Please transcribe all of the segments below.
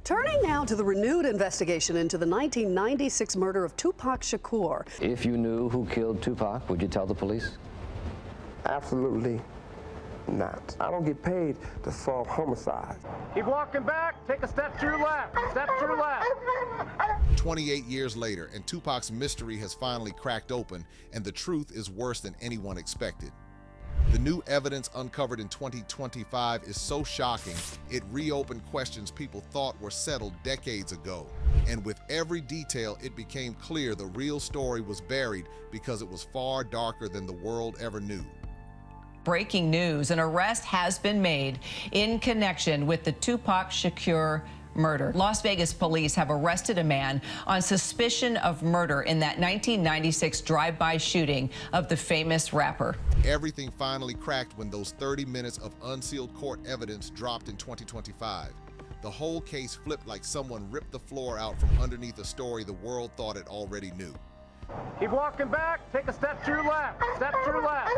Turning now to the renewed investigation into the 1996 murder of Tupac Shakur. If you knew who killed Tupac, would you tell the police? Absolutely not. I don't get paid to solve homicides. Keep walking back, take a step to your left, step to your left. 28 years later, and Tupac's mystery has finally cracked open, and the truth is worse than anyone expected. The new evidence uncovered in 2025 is so shocking, it reopened questions people thought were settled decades ago. And with every detail, it became clear the real story was buried because it was far darker than the world ever knew. Breaking news, an arrest has been made in connection with the Tupac Shakur murder. Las Vegas police have arrested a man on suspicion of murder in that 1996 drive-by shooting of the famous rapper. Everything finally cracked when those 30 minutes of unsealed court evidence dropped in 2025. The whole case flipped like someone ripped the floor out from underneath a story the world thought it already knew. Keep walking back, take a step to your left, step to your left.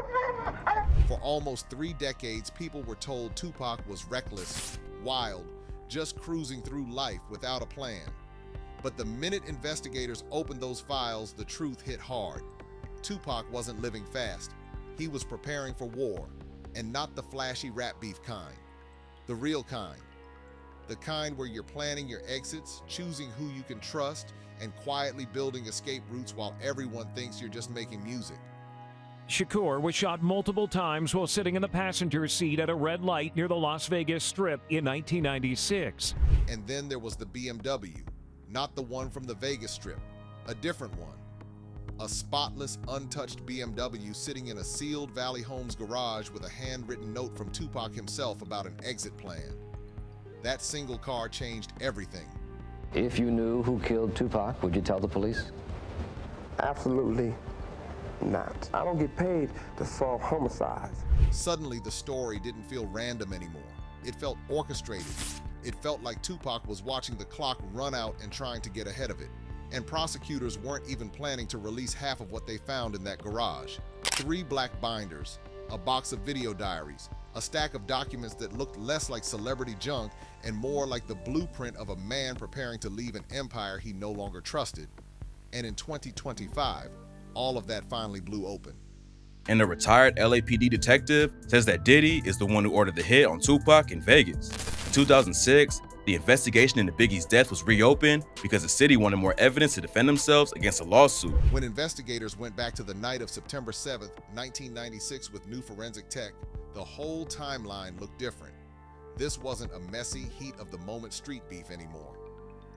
For almost 3 decades, people were told Tupac was reckless, wild, just cruising through life without a plan. But the minute investigators opened those files, the truth hit hard. Tupac wasn't living fast. He was preparing for war, and not the flashy rap beef kind. The real kind. The kind where you're planning your exits, choosing who you can trust, and quietly building escape routes while everyone thinks you're just making music. Shakur was shot multiple times while sitting in the passenger seat at a red light near the Las Vegas Strip in 1996. And then there was the BMW, not the one from the Vegas Strip, a different one. A spotless, untouched BMW sitting in a sealed Valley Homes garage with a handwritten note from Tupac himself about an exit plan. That single car changed everything. If you knew who killed Tupac, would you tell the police? Absolutely not. I don't get paid to solve homicides. Suddenly, the story didn't feel random anymore. It felt orchestrated. It felt like Tupac was watching the clock run out and trying to get ahead of it. And prosecutors weren't even planning to release half of what they found in that garage. 3 black binders, a box of video diaries, a stack of documents that looked less like celebrity junk and more like the blueprint of a man preparing to leave an empire he no longer trusted. And in 2025, all of that finally blew open. And a retired LAPD detective says that Diddy is the one who ordered the hit on Tupac in Vegas. In 2006, the investigation into Biggie's death was reopened because the city wanted more evidence to defend themselves against a lawsuit. When investigators went back to the night of September 7th, 1996 with new forensic tech, the whole timeline looked different. This wasn't a messy, heat-of-the-moment street beef anymore.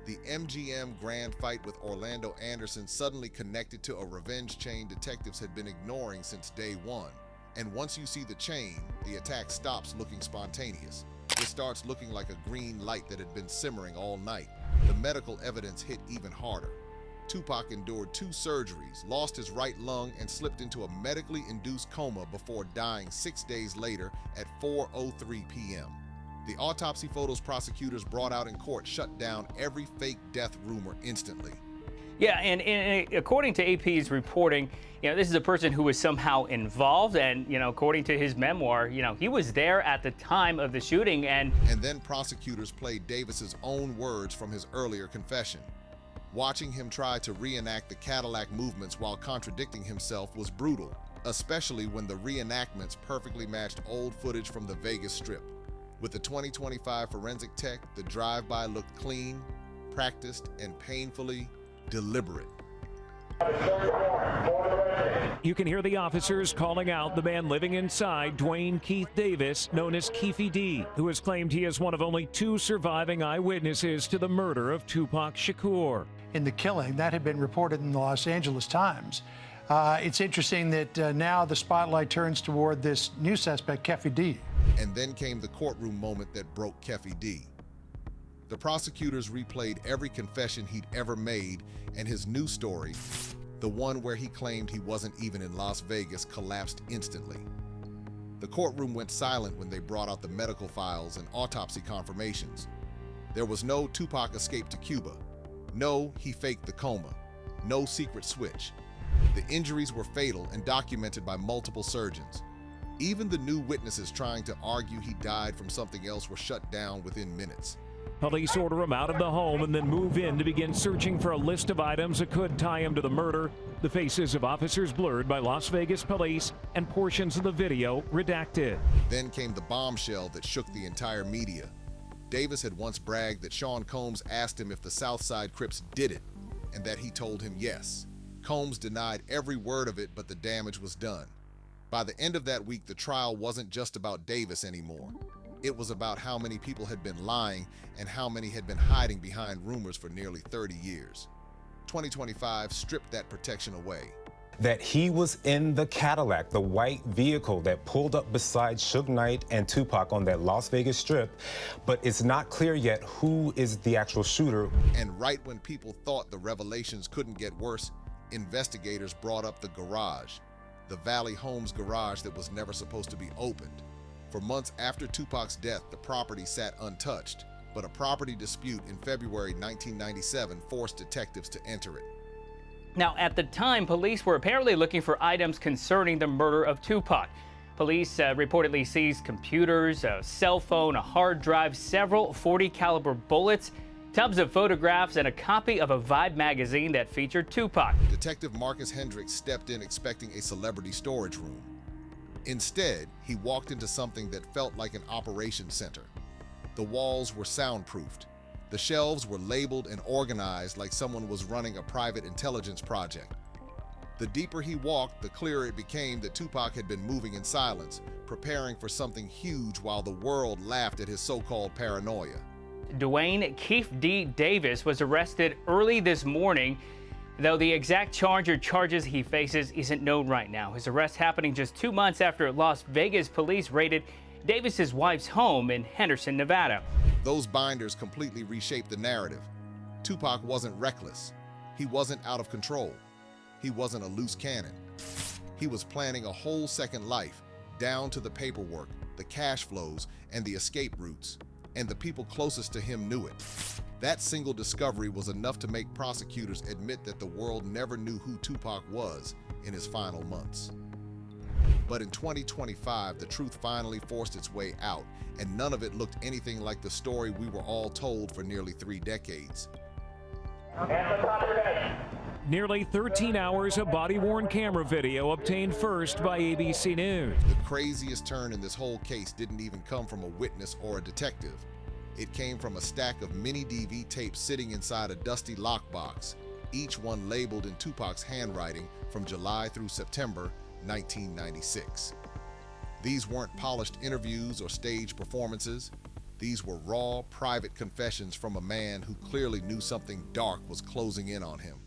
The MGM grand fight with Orlando Anderson suddenly connected to a revenge chain detectives had been ignoring since day one. And once you see the chain, the attack stops looking spontaneous. It starts looking like a green light that had been simmering all night. The medical evidence hit even harder. Tupac endured 2 surgeries, lost his right lung, and slipped into a medically induced coma before dying 6 days later at 4:03 p.m. The autopsy photos prosecutors brought out in court shut down every fake death rumor instantly. Yeah, and according to AP's reporting, this is a person who was somehow involved, and according to his memoir, he was there at the time of the shooting. And then prosecutors played Davis's own words from his earlier confession. Watching him try to reenact the Cadillac movements while contradicting himself was brutal, especially when the reenactments perfectly matched old footage from the Vegas Strip. With the 2025 forensic tech, the drive-by looked clean, practiced, and painfully deliberate. You can hear the officers calling out the man living inside, Dwayne Keith Davis, known as Keefy D, who has claimed he is one of only 2 surviving eyewitnesses to the murder of Tupac Shakur. In the killing, that had been reported in the Los Angeles Times. It's interesting that now the spotlight turns toward this new suspect, Keefy D. And then came the courtroom moment that broke Keefy D. The prosecutors replayed every confession he'd ever made, and his new story, the one where he claimed he wasn't even in Las Vegas, collapsed instantly. The courtroom went silent when they brought out the medical files and autopsy confirmations. There was no Tupac escape to Cuba. No, he faked the coma. No secret switch. The injuries were fatal and documented by multiple surgeons. Even the new witnesses trying to argue he died from something else were shut down within minutes. Police order him out of the home and then move in to begin searching for a list of items that could tie him to the murder. The faces of officers blurred by Las Vegas police and portions of the video redacted. Then came the bombshell that shook the entire media. Davis had once bragged that Sean Combs asked him if the Southside Crips did it, and that he told him yes. Combs denied every word of it, but the damage was done. By the end of that week, the trial wasn't just about Davis anymore. It was about how many people had been lying and how many had been hiding behind rumors for nearly 30 years. 2025 stripped that protection away. That he was in the Cadillac, the white vehicle that pulled up beside Suge Knight and Tupac on that Las Vegas Strip, but it's not clear yet who is the actual shooter. And right when people thought the revelations couldn't get worse, investigators brought up the garage, the Valley Homes garage that was never supposed to be opened. For months after Tupac's death, the property sat untouched, but a property dispute in February 1997 forced detectives to enter it. Now, at the time, police were apparently looking for items concerning the murder of Tupac. Police reportedly seized computers, a cell phone, a hard drive, several .40 caliber bullets, tubs of photographs, and a copy of a Vibe magazine that featured Tupac. Detective Marcus Hendricks stepped in expecting a celebrity storage room. Instead, he walked into something that felt like an operations center. The walls were soundproofed. The shelves were labeled and organized like someone was running a private intelligence project. The deeper he walked, the clearer it became that Tupac had been moving in silence, preparing for something huge while the world laughed at his so-called paranoia. Dwayne Keith D. Davis was arrested early this morning, though the exact charges he faces isn't known right now. His arrest happening just 2 months after Las Vegas police raided Davis's wife's home in Henderson, Nevada. Those binders completely reshaped the narrative. Tupac wasn't reckless. He wasn't out of control. He wasn't a loose cannon. He was planning a whole second life, down to the paperwork, the cash flows, and the escape routes. And the people closest to him knew it. That single discovery was enough to make prosecutors admit that the world never knew who Tupac was in his final months. But in 2025, the truth finally forced its way out, and none of it looked anything like the story we were all told for nearly 3 decades. Nearly 13 hours of body-worn camera video obtained first by ABC News. The craziest turn in this whole case didn't even come from a witness or a detective. It came from a stack of mini DV tapes sitting inside a dusty lockbox, each one labeled in Tupac's handwriting from July through September 1996. These weren't polished interviews or stage performances. These were raw, private confessions from a man who clearly knew something dark was closing in on him.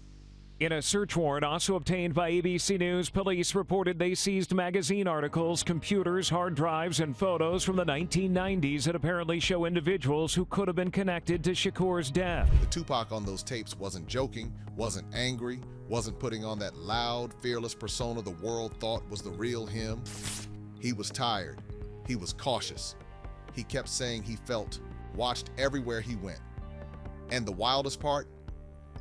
In a search warrant also obtained by ABC News, police reported they seized magazine articles, computers, hard drives, and photos from the 1990s that apparently show individuals who could have been connected to Shakur's death. The Tupac on those tapes wasn't joking, wasn't angry, wasn't putting on that loud, fearless persona the world thought was the real him. He was tired. He was cautious. He kept saying he felt watched everywhere he went. And the wildest part?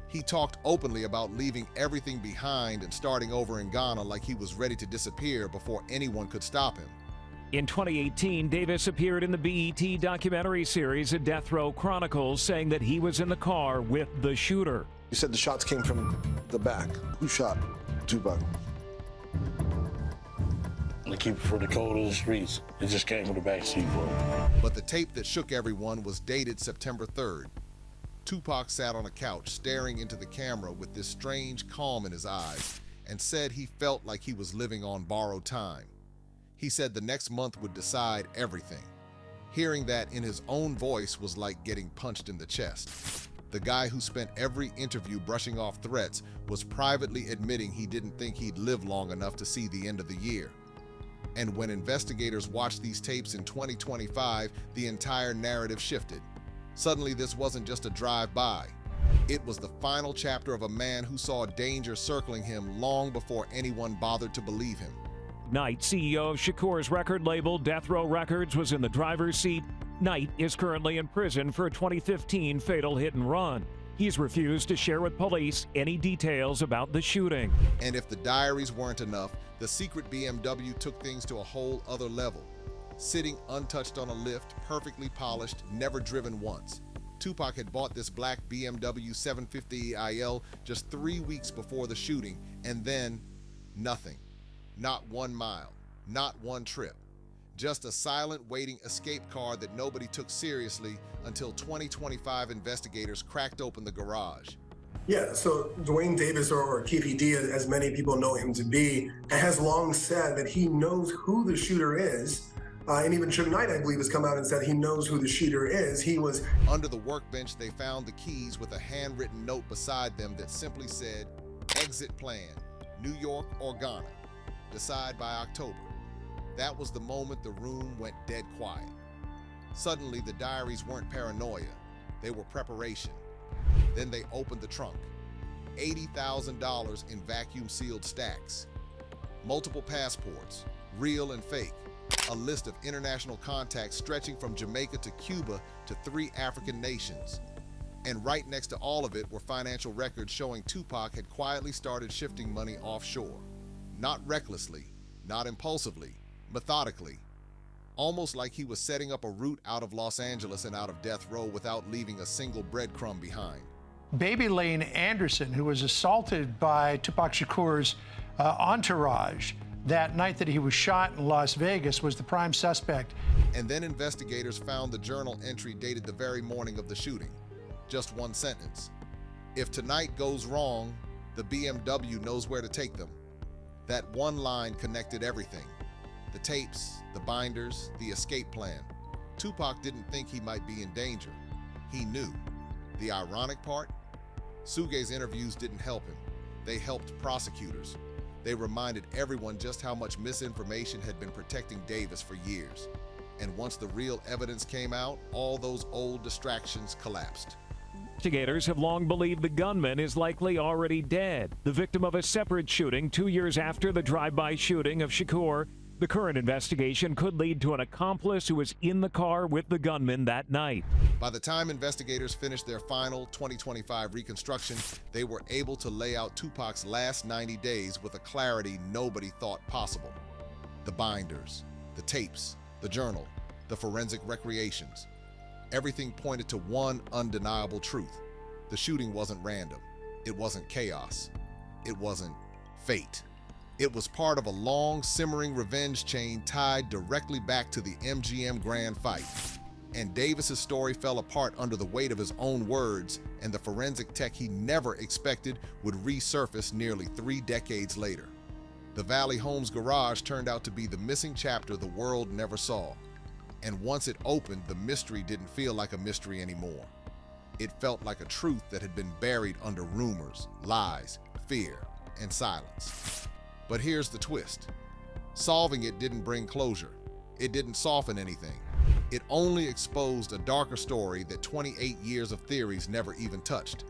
He talked openly about leaving everything behind and starting over in Ghana like he was ready to disappear before anyone could stop him. In 2018, Davis appeared in the BET documentary series A Death Row Chronicles, saying that he was in the car with the shooter. You said the shots came from the back. Who shot Tupac? They keep it for the code of the streets. It just came from the back seat, bro. But the tape that shook everyone was dated September 3rd. Tupac sat on a couch staring into the camera with this strange calm in his eyes and said he felt like he was living on borrowed time. He said the next month would decide everything. Hearing that in his own voice was like getting punched in the chest. The guy who spent every interview brushing off threats was privately admitting he didn't think he'd live long enough to see the end of the year. And when investigators watched these tapes in 2025, the entire narrative shifted. Suddenly, this wasn't just a drive-by. It was the final chapter of a man who saw danger circling him long before anyone bothered to believe him. Knight, CEO of Shakur's record label Death Row Records, was in the driver's seat. Knight is currently in prison for a 2015 fatal hit and run. He's refused to share with police any details about the shooting. And if the diaries weren't enough, the secret BMW took things to a whole other level. Sitting untouched on a lift, perfectly polished, never driven once. Tupac had bought this black BMW 750i just 3 weeks before the shooting, and then nothing. Not 1 mile, not one trip. Just a silent waiting escape car that nobody took seriously until 2025 investigators cracked open the garage. Yeah, so Dwayne Davis, or Keefe D, as many people know him to be, has long said that he knows who the shooter is. And even Suge Knight, I believe, has come out and said he knows who the shooter is. He was... Under the workbench, they found the keys with a handwritten note beside them that simply said, "Exit plan, New York or Ghana. Decide by October." That was the moment the room went dead quiet. Suddenly, the diaries weren't paranoia. They were preparation. Then they opened the trunk. $80,000 in vacuum-sealed stacks. Multiple passports, real and fake. A list of international contacts stretching from Jamaica to Cuba to 3 African nations. And right next to all of it were financial records showing Tupac had quietly started shifting money offshore. Not recklessly, not impulsively, methodically. Almost like he was setting up a route out of Los Angeles and out of death row without leaving a single breadcrumb behind. Baby Lane Anderson, who was assaulted by Tupac Shakur's entourage that night that he was shot in Las Vegas, was the prime suspect. And then investigators found the journal entry dated the very morning of the shooting. Just one sentence. "If tonight goes wrong, the BMW knows where to take them." That one line connected everything. The tapes, the binders, the escape plan. Tupac didn't think he might be in danger. He knew. The ironic part? Suge's interviews didn't help him. They helped prosecutors. They reminded everyone just how much misinformation had been protecting Davis for years. And once the real evidence came out, all those old distractions collapsed. Investigators have long believed the gunman is likely already dead, the victim of a separate shooting 2 years after the drive-by shooting of Shakur. The current investigation could lead to an accomplice who was in the car with the gunman that night. By the time investigators finished their final 2025 reconstruction, they were able to lay out Tupac's last 90 days with a clarity nobody thought possible. The binders, the tapes, the journal, the forensic recreations. Everything pointed to one undeniable truth. The shooting wasn't random. It wasn't chaos. It wasn't fate. It was part of a long, simmering revenge chain tied directly back to the MGM Grand fight. And Davis's story fell apart under the weight of his own words, and the forensic tech he never expected would resurface nearly 3 decades later. The Valley Homes garage turned out to be the missing chapter the world never saw. And once it opened, the mystery didn't feel like a mystery anymore. It felt like a truth that had been buried under rumors, lies, fear, and silence. But here's the twist. Solving it didn't bring closure. It didn't soften anything. It only exposed a darker story that 28 years of theories never even touched.